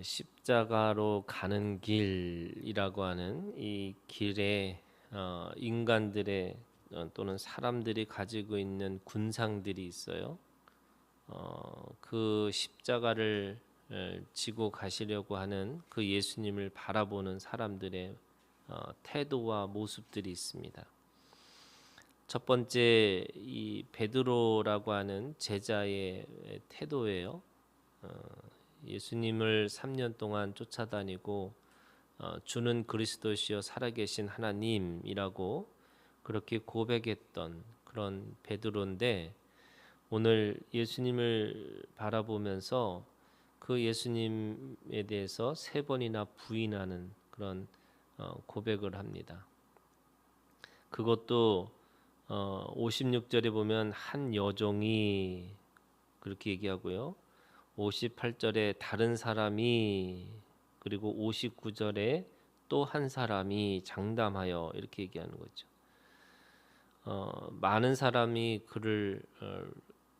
십자가로 가는 길이라고 하는 이 길에 인간들의 또는 사람들이 가지고 있는 군상들이 있어요. 그 십자가를 지고 가시려고 하는 그 예수님을 바라보는 사람들의 태도와 모습들이 있습니다. 첫 번째 이 베드로라고 하는 제자의 태도예요. 예수님을 3년 동안 쫓아다니고 주는 그리스도시요 살아계신 하나님이라고 그렇게 고백했던 그런 베드로인데, 오늘 예수님을 바라보면서 그 예수님에 대해서 세 번이나 부인하는 그런 고백을 합니다. 그것도 56절에 보면 한 여종이 그렇게 얘기하고요. 58절에 다른 사람이, 그리고 59절에 또 한 사람이 장담하여 이렇게 얘기하는 거죠. 많은 사람이 그를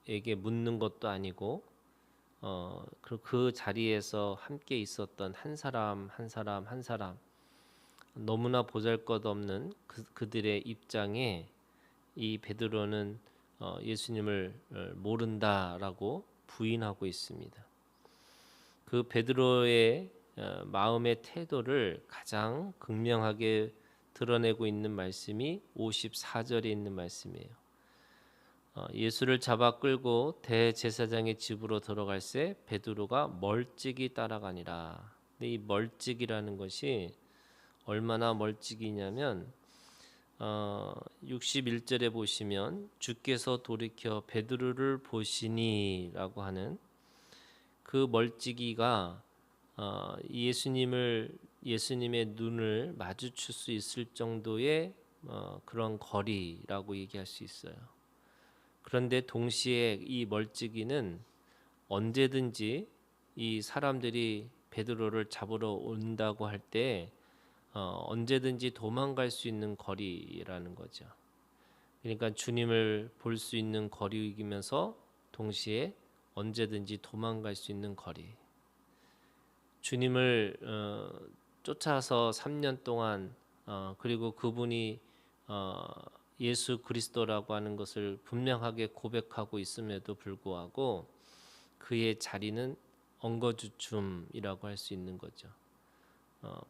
에게 묻는 것도 아니고 그 자리에서 함께 있었던 한 사람 한 사람 한 사람, 너무나 보잘것없는 그들의 입장에 이 베드로는 예수님을 모른다라고 부인하고 있습니다. 그 베드로의 마음의 태도를 가장 극명하게 드러내고 있는 말씀이 54절에 있는 말씀이에요. 예수를 잡아 끌고 대제사장의 집으로 들어갈 새 베드로가 멀찍이 따라가니라. 근데 이 멀찍이라는 것이 얼마나 멀찍이냐면 61절에 보시면 주께서 돌이켜 베드로를 보시니라고 하는 그 멀찍이가 예수님의 눈을 마주칠 수 있을 정도의 그런 거리라고 얘기할 수 있어요. 그런데 동시에 이 멀찍이는 언제든지 이 사람들이 베드로를 잡으러 온다고 할 때 언제든지 도망갈 수 있는 거리라는 거죠. 그러니까 주님을 볼 수 있는 거리이면서 동시에 언제든지 도망갈 수 있는 거리. 주님을 쫓아서 3년 동안 그리고 그분이 예수 그리스도라고 하는 것을 분명하게 고백하고 있음에도 불구하고 그의 자리는 엉거주춤이라고 할 수 있는 거죠.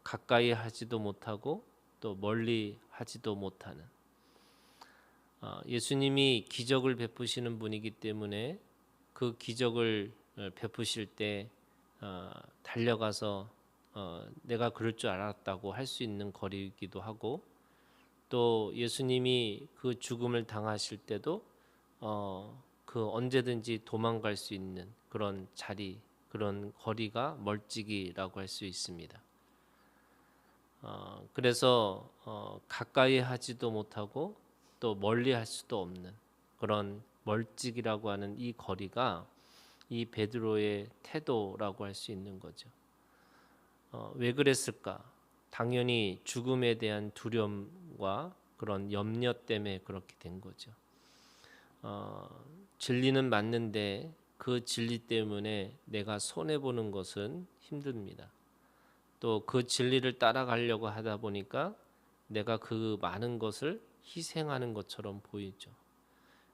가까이 하지도 못하고 또 멀리 하지도 못하는, 예수님이 기적을 베푸시는 분이기 때문에 그 기적을 베푸실 때 달려가서 내가 그럴 줄 알았다고 할 수 있는 거리이기도 하고, 또 예수님이 그 죽음을 당하실 때도 그 언제든지 도망갈 수 있는 그런 자리, 그런 거리가 멀찍이라고 할 수 있습니다. 그래서 가까이 하지도 못하고 또 멀리 할 수도 없는 그런 멀찍이라고 하는 이 거리가 이 베드로의 태도라고 할 수 있는 거죠. 왜 그랬을까? 당연히 죽음에 대한 두려움과 그런 염려 때문에 그렇게 된 거죠. 진리는 맞는데 그 진리 때문에 내가 손해 보는 것은 힘듭니다. 또 그 진리를 따라가려고 하다 보니까 내가 그 많은 것을 희생하는 것처럼 보이죠.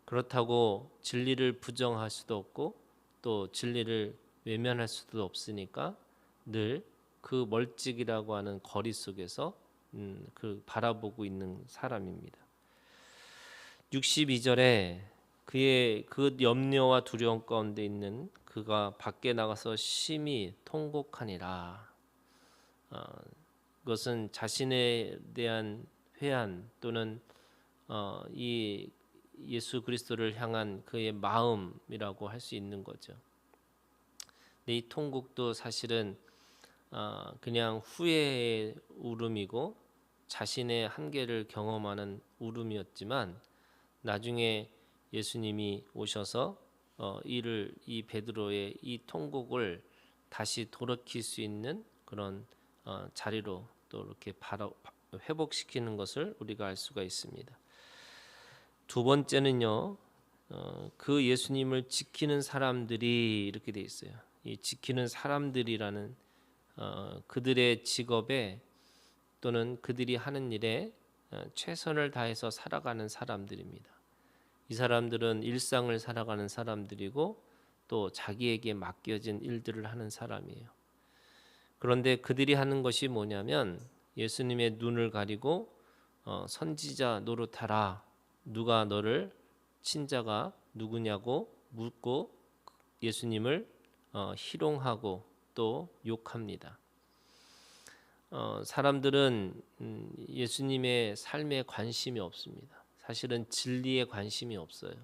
그렇다고 진리를 부정할 수도 없고 또 진리를 외면할 수도 없으니까 늘 그 멀찍이라고 하는 거리 속에서 그 바라보고 있는 사람입니다. 62절에 그의 그 염려와 두려움 가운데 있는 그가 밖에 나가서 심히 통곡하니라. 그것은 자신에 대한 회한 또는 이 예수 그리스도를 향한 그의 마음이라고 할 수 있는 거죠. 근데 이 통곡도 사실은 그냥 후회의 울음이고 자신의 한계를 경험하는 울음이었지만, 나중에 예수님이 오셔서 이 베드로의 이 통곡을 다시 돌이킬 수 있는 그런 자리로 또 이렇게 바로 회복시키는 것을 우리가 알 수가 있습니다. 두 번째는요, 그 예수님을 지키는 사람들이 이렇게 돼 있어요. 이 지키는 사람들이라는 그들의 직업에 또는 그들이 하는 일에 최선을 다해서 살아가는 사람들입니다. 이 사람들은 일상을 살아가는 사람들이고 또 자기에게 맡겨진 일들을 하는 사람이에요. 그런데 그들이 하는 것이 뭐냐면 예수님의 눈을 가리고 선지자 노릇하라. 누가 너를 친자가 누구냐고 묻고 예수님을 희롱하고 또 욕합니다. 사람들은 예수님의 삶에 관심이 없습니다. 사실은 진리에 관심이 없어요.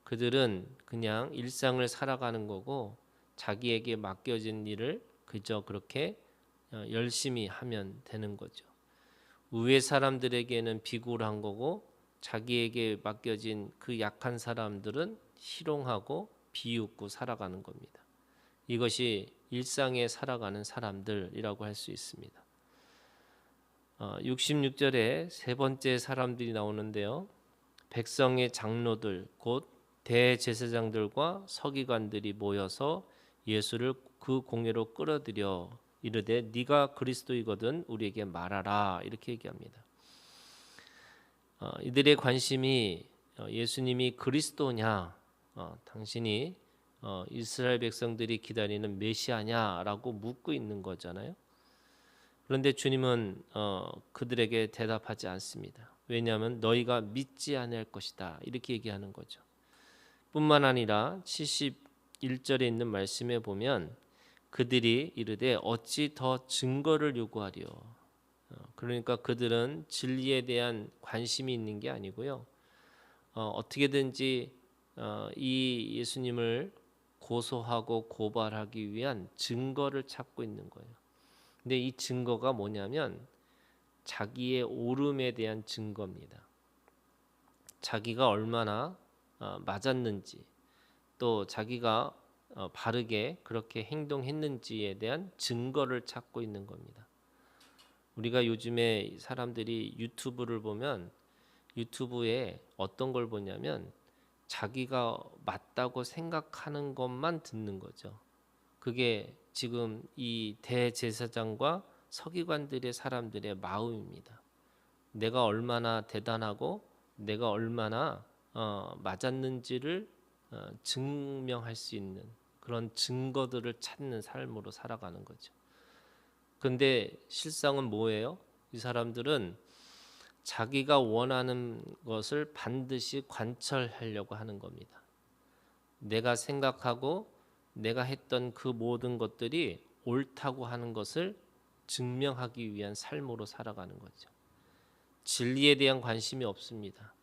그들은 그냥 일상을 살아가는 거고 자기에게 맡겨진 일을 그저 그렇게 열심히 하면 되는 거죠. 위의 사람들에게는 비굴한 거고 자기에게 맡겨진 그 약한 사람들은 희롱하고 비웃고 살아가는 겁니다. 이것이 일상에 살아가는 사람들이라고 할 수 있습니다. 66절에 세 번째 사람들이 나오는데요. 백성의 장로들 곧 대제사장들과 서기관들이 모여서 예수를 그 공회로 끌어들여 이르되 네가 그리스도이거든 우리에게 말하라 이렇게 얘기합니다. 이들의 관심이 예수님이 그리스도냐, 당신이 이스라엘 백성들이 기다리는 메시아냐라고 묻고 있는 거잖아요. 그런데 주님은 그들에게 대답하지 않습니다. 왜냐하면 너희가 믿지 않을 것이다 이렇게 얘기하는 거죠. 뿐만 아니라 71절에 있는 말씀에 보면 그들이 이르되 어찌 더 증거를 요구하리요. 그러니까 그들은 진리에 대한 관심이 있는 게 아니고요. 어떻게든지 이 예수님을 고소하고 고발하기 위한 증거를 찾고 있는 거예요. 근데 이 증거가 뭐냐면 자기의 옳음에 대한 증거입니다. 자기가 얼마나 맞았는지 또 자기가 바르게 그렇게 행동했는지에 대한 증거를 찾고 있는 겁니다. 우리가 요즘에 사람들이 유튜브를 보면 유튜브에 어떤 걸 보냐면 자기가 맞다고 생각하는 것만 듣는 거죠. 그게 지금 이 대제사장과 서기관들의 사람들의 마음입니다. 내가 얼마나 대단하고 내가 얼마나 맞았는지를 증명할 수 있는 그런 증거들을 찾는 삶으로 살아가는 거죠. 근데 실상은 뭐예요? 이 사람들은 자기가 원하는 것을 반드시 관철하려고 하는 겁니다. 내가 생각하고 내가 했던 그 모든 것들이 옳다고 하는 것을 증명하기 위한 삶으로 살아가는 거죠. 진리에 대한 관심이 없습니다.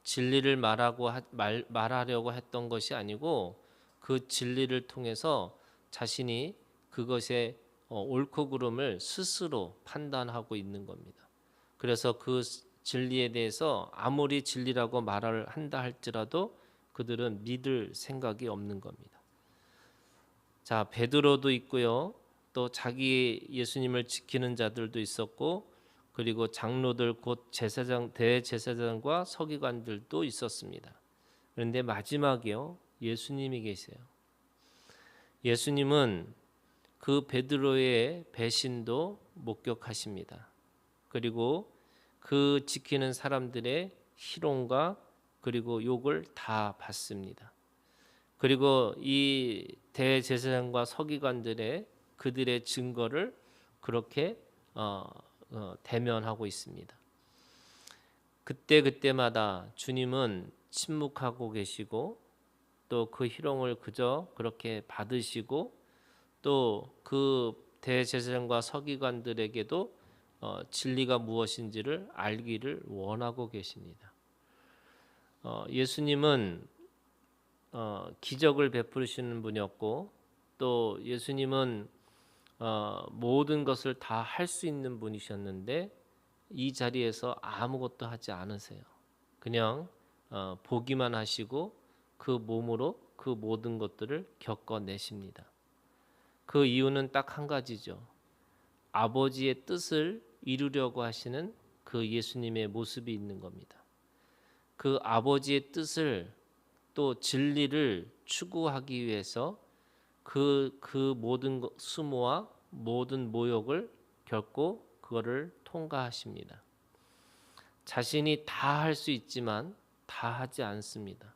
진리를 말하려고 했던 것이 아니고 그 진리를 통해서 자신이 그것의 옳고 그름을 스스로 판단하고 있는 겁니다. 그래서 그 진리에 대해서 아무리 진리라고 말을 한다 할지라도 그들은 믿을 생각이 없는 겁니다. 자, 베드로도 있고요. 또 자기 예수님을 지키는 자들도 있었고 그리고 장로들 곧 대제사장과 서기관들도 있었습니다. 그런데 마지막이요. 예수님이 계세요. 예수님은 그 베드로의 배신도 목격하십니다. 그리고 그 지키는 사람들의 희롱과 그리고 욕을 다 받습니다. 그리고 이 대제사장과 서기관들의 그들의 증거를 그렇게 대면하고 있습니다. 그때마다 주님은 침묵하고 계시고 또 그 희롱을 그저 그렇게 받으시고 또 그 대제사장과 서기관들에게도 진리가 무엇인지를 알기를 원하고 계십니다. 예수님은 기적을 베푸시는 분이었고 또 예수님은 모든 것을 다 할 수 있는 분이셨는데 이 자리에서 아무것도 하지 않으세요. 그냥 보기만 하시고 그 몸으로 그 모든 것들을 겪어내십니다. 그 이유는 딱 한 가지죠. 아버지의 뜻을 이루려고 하시는 그 예수님의 모습이 있는 겁니다. 그 아버지의 뜻을 또 진리를 추구하기 위해서 그 모든 수모와 모든 모욕을 겪고 그거를 통과하십니다. 자신이 다 할 수 있지만 다 하지 않습니다.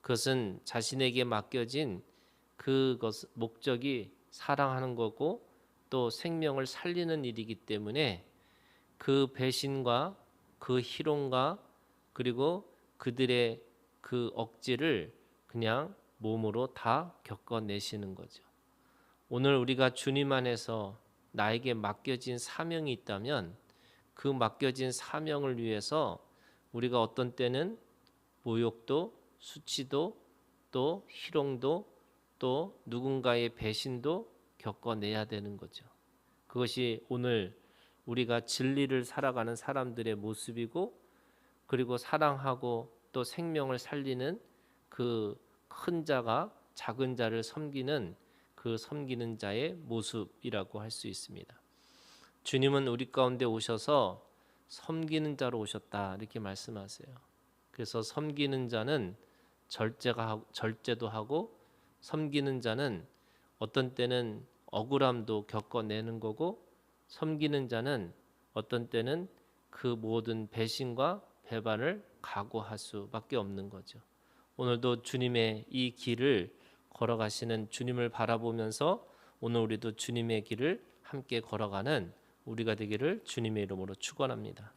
그것은 자신에게 맡겨진 그것 목적이 사랑하는 거고 또 생명을 살리는 일이기 때문에 그 배신과 그 희롱과 그리고 그들의 그 억지를 그냥 몸으로 다 겪어내시는 거죠. 오늘 우리가 주님 안에서 나에게 맡겨진 사명이 있다면 그 맡겨진 사명을 위해서 우리가 어떤 때는 모욕도 수치도 또 희롱도 또 누군가의 배신도 겪어내야 되는 거죠. 그것이 오늘 우리가 진리를 살아가는 사람들의 모습이고 그리고 사랑하고 또 생명을 살리는 그 큰 자가 작은 자를 섬기는 그 섬기는 자의 모습이라고 할 수 있습니다. 주님은 우리 가운데 오셔서 섬기는 자로 오셨다 이렇게 말씀하세요. 그래서 섬기는 자는 절제도 하고 섬기는 자는 어떤 때는 억울함도 겪어내는 거고 섬기는 자는 어떤 때는 그 모든 배신과 배반을 각오할 수밖에 없는 거죠. 오늘도 주님의 이 길을 걸어가시는 주님을 바라보면서 오늘 우리도 주님의 길을 함께 걸어가는 우리가 되기를 주님의 이름으로 축원합니다.